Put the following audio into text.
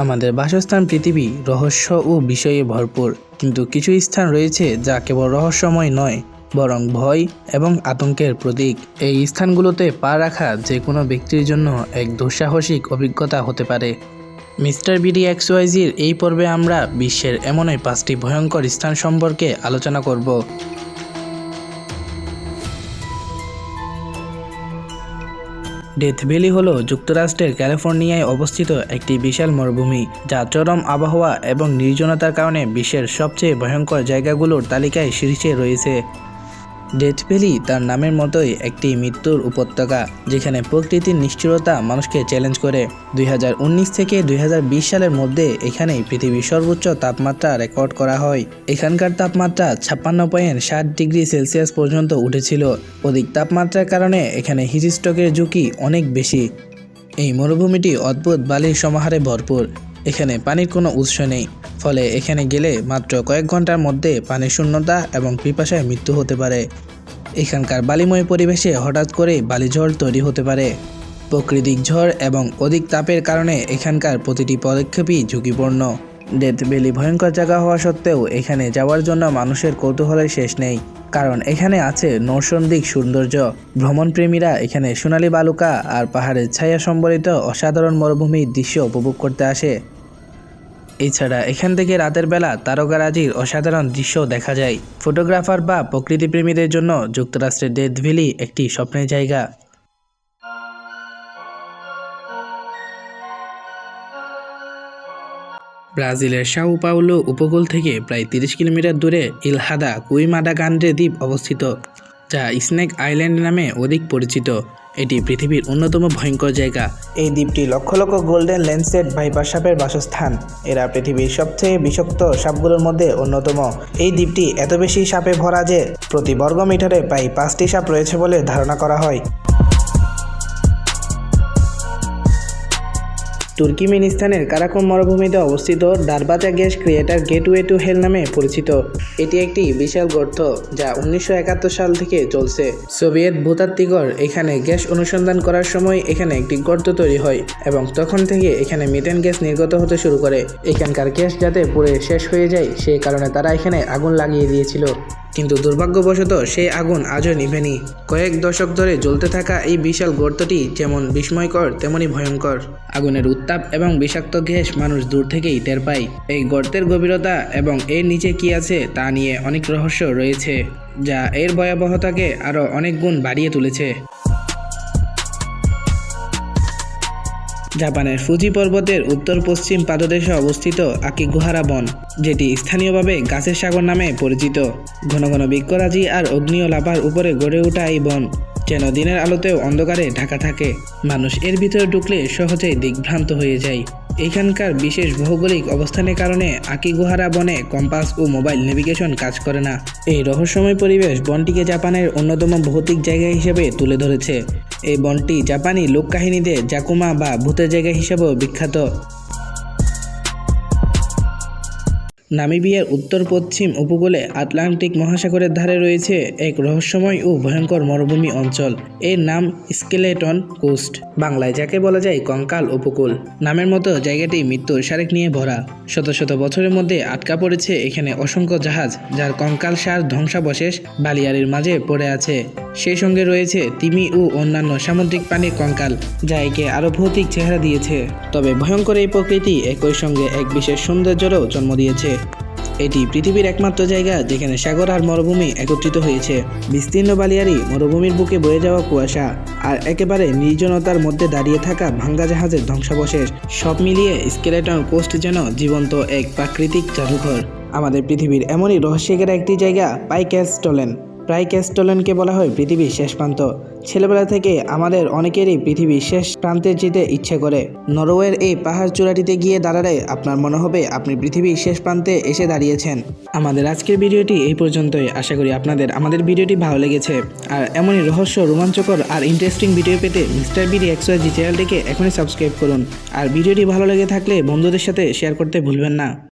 আমাদের বাসস্থান পৃথিবী রহস্য ও বিষয়ে ভরপুর, কিন্তু কিছু স্থান রয়েছে যা কেবল রহস্যময় নয়, বরং ভয় এবং আতঙ্কের প্রতীক। এই স্থানগুলোতে পা রাখা যে কোনো ব্যক্তির জন্য এক দুঃসাহসিক অভিজ্ঞতা হতে পারে। মিস্টার বিডি XYZ'র এই পর্বে আমরা বিশ্বের এমনই 5টি ভয়ঙ্কর স্থান সম্পর্কে আলোচনা করব। ডেথ ভ্যালি হলো যুক্তরাষ্ট্রের ক্যালিফোর্নিয়ায় অবস্থিত একটি বিশাল মরুভূমি, যা চরম আবহাওয়া এবং নির্জনতার কারণে বিশ্বের সবচেয়ে ভয়ঙ্কর জায়গাগুলোর তালিকায় শীর্ষে রয়েছে। ডেথ ভ্যালি তার নামের মতোই একটি মৃত্যুর উপত্যকা, যেখানে প্রকৃতির নিষ্ঠুরতা মানুষকে চ্যালেঞ্জ করে। 2019 থেকে 2020 সালের মধ্যে এখানেই পৃথিবীর সর্বোচ্চ তাপমাত্রা রেকর্ড করা হয়। এখানকার তাপমাত্রা 56.7 ডিগ্রি সেলসিয়াস পর্যন্ত উঠেছিল। অধিক তাপমাত্রার কারণে এখানে হিটস্ট্রোকের ঝুঁকি অনেক বেশি। এই মরুভূমিটি অদ্ভুত বালির সমাহারে ভরপুর। এখানে পানির কোনো উৎস নেই, ফলে এখানে গেলে মাত্র কয়েক ঘন্টার মধ্যে পানির শূন্যতা এবং পিপাসায় মৃত্যু হতে পারে। এখানকার বালিময় পরিবেশে হঠাৎ করে বালিঝড় তৈরি হতে পারে। প্রাকৃতিক ঝড় এবং অধিক তাপের কারণে এখানকার প্রতিটি পদক্ষেপই ঝুঁকিপূর্ণ। ডেথ ভ্যালি ভয়ঙ্কর জায়গা হওয়া সত্ত্বেও এখানে যাওয়ার জন্য মানুষের কৌতূহলের শেষ নেই, কারণ এখানে আছে নৈসর্গিক সৌন্দর্য। ভ্রমণপ্রেমীরা এখানে সোনালী বালুকা আর পাহাড়ের ছায়া সম্বলিত অসাধারণ মরুভূমির দৃশ্য উপভোগ করতে আসে। এছাড়া এখান থেকে রাতের বেলা তারকারাজির অসাধারণ দৃশ্য দেখা যায়। ফটোগ্রাফার বা প্রকৃতিপ্রেমীদের জন্য যুক্তরাষ্ট্রের ডেথ ভ্যালি একটি স্বপ্নের জায়গা। ব্রাজিলের সাও পাউলো উপকূল থেকে প্রায় 30 কিলোমিটার দূরে ইলহাদা কুইমাডা গান্ডে দ্বীপ অবস্থিত, যা স্নেক আইল্যান্ড নামে অধিক পরিচিত। এটি পৃথিবীর অন্যতম ভয়ঙ্কর জায়গা। এই দ্বীপটি lakh lakh golden Lancet viper সাপের বাসস্থান। এরা পৃথিবীর সবচেয়ে বিষাক্ত সাপগুলোর মধ্যে অন্যতম। এই দ্বীপটি এত বেশি সাপে ভরা যে প্রতি বর্গ মিটারে প্রায় 5টি সাপ রয়েছে বলে ধারণা করা হয়। তুর্কমেনিস্তানের কারাকোম মরুভূমিতে অবস্থিত Darvaza gas crater gateway to hell নামে পরিচিত। এটি একটি বিশাল গর্ত, যা 1971 সাল থেকে চলছে। সোভিয়েত ভূতাত্ত্বিকর এখানে গ্যাস অনুসন্ধান করার সময় এখানে একটি গর্ত তৈরি হয় এবং তখন থেকে এখানে মিথেন গ্যাস নির্গত হতে শুরু করে। এখানকার গ্যাস যাতে পুড়ে শেষ হয়ে যায় সেই কারণে তারা এখানে আগুন লাগিয়ে দিয়েছিল, কিন্তু দুর্ভাগ্যবশত সেই আগুন আজও নিভেনি। কয়েক দশক ধরে জ্বলতে থাকা এই বিশাল গর্তটি যেমন বিস্ময়কর তেমনি ভয়ঙ্কর। আগুনের উত্তাপ এবং বিষাক্ত গ্যাস মানুষ দূর থেকেই টের পায়। এই গর্তের গভীরতা এবং এর নিচে কি আছে তা নিয়ে অনেক রহস্য রয়েছে, যা এর ভয়াবহতাকে আরও অনেক গুণ বাড়িয়ে তুলেছে। জাপানের ফুজি পর্বতের উত্তর পশ্চিম পাদদেশে অবস্থিত আকিগুহারা বন, যেটি স্থানীয়ভাবে গাছের সাগর নামে পরিচিত। ঘন ঘন বৃক্ষরাজি আর অগ্নিয় লাভার উপরে গড়ে ওঠা এই বন যেন দিনের আলোতেও অন্ধকারে ঢাকা থাকে। মানুষ এর ভিতরে ঢুকলে সহজেই দিগ্ভ্রান্ত হয়ে যায়। এখানকার বিশেষ ভৌগোলিক অবস্থানের কারণে আকিগুহারা বনে কম্পাস ও মোবাইল নেভিগেশন কাজ করে না। এই রহস্যময় পরিবেশ বনটিকে জাপানের অন্যতম ভৌতিক জায়গা হিসেবে তুলে ধরেছে। এই বনটি জাপানি লোককাহিনীতে জাকুমা বা ভূতের জায়গা হিসেবেও বিখ্যাত। নামিবিয়ার উত্তর পশ্চিম উপকূলে আটলান্টিক মহাসাগরের ধারে রয়েছে এক রহস্যময় ও ভয়ঙ্কর মরুভূমি অঞ্চল। এর নাম স্কেলেটন কোস্ট, বাংলায় যাকে বলা যায় কঙ্কাল উপকূল। নামের মতো জায়গাটি মৃত্যুর সারেক নিয়ে ভরা। শত শত বছরের মধ্যে আটকা পড়েছে এখানে অসংখ্য জাহাজ, যার কঙ্কাল সার ধ্বংসাবশেষ বালিয়াড়ির মাঝে পড়ে আছে। সেই সঙ্গে রয়েছে তিমি ও অন্যান্য সামুদ্রিক প্রাণীর কঙ্কাল, যা একে আরও ভৌতিক চেহারা দিয়েছে। তবে ভয়ঙ্কর এই প্রকৃতি একই সঙ্গে এক বিশেষ সৌন্দর্যেরও জন্ম দিয়েছে। এটি পৃথিবীর একমাত্র জায়গা যেখানে সাগর আর মরুভূমি একত্রিত হয়েছে। বিস্তীর্ণ বালিয়াড়ি, মরুভূমির বুকে বয়ে যাওয়া কুয়াশা আর একেবারে নির্জনতার মধ্যে দাঁড়িয়ে থাকা ভাঙ্গা জাহাজের ধ্বংসাবশেষ, সব মিলিয়ে স্কেলেটন কোস্ট যেন জীবন্ত এক প্রাকৃতিক জাদুঘর। আমাদের পৃথিবীর এমনই রহস্যের একটি জায়গা প্রাইক্যাস্টলেনকে বলা হয় পৃথিবীর শেষ প্রান্ত। ছেলেবেলা থেকে আমাদের অনেকেরই পৃথিবীর শেষ প্রান্তে যেতে ইচ্ছে করে। নরওয়ের এই পাহাড় চূড়াটিতে গিয়ে দাঁড়ালে আপনার মনে হবে আপনি পৃথিবীর শেষ প্রান্তে এসে দাঁড়িয়েছেন। আমাদের আজকের ভিডিওটি এই পর্যন্তই। আশা করি আমাদের ভিডিওটি ভালো লেগেছে। আর এমনই রহস্য, রোমাঞ্চকর আর ইন্টারেস্টিং ভিডিও পেতে মিস্টার বিডি XYZ চ্যানেলটিকে এখনই সাবস্ক্রাইব করুন। আর ভিডিওটি ভালো লেগে থাকলে বন্ধুদের সাথে শেয়ার করতে ভুলবেন না।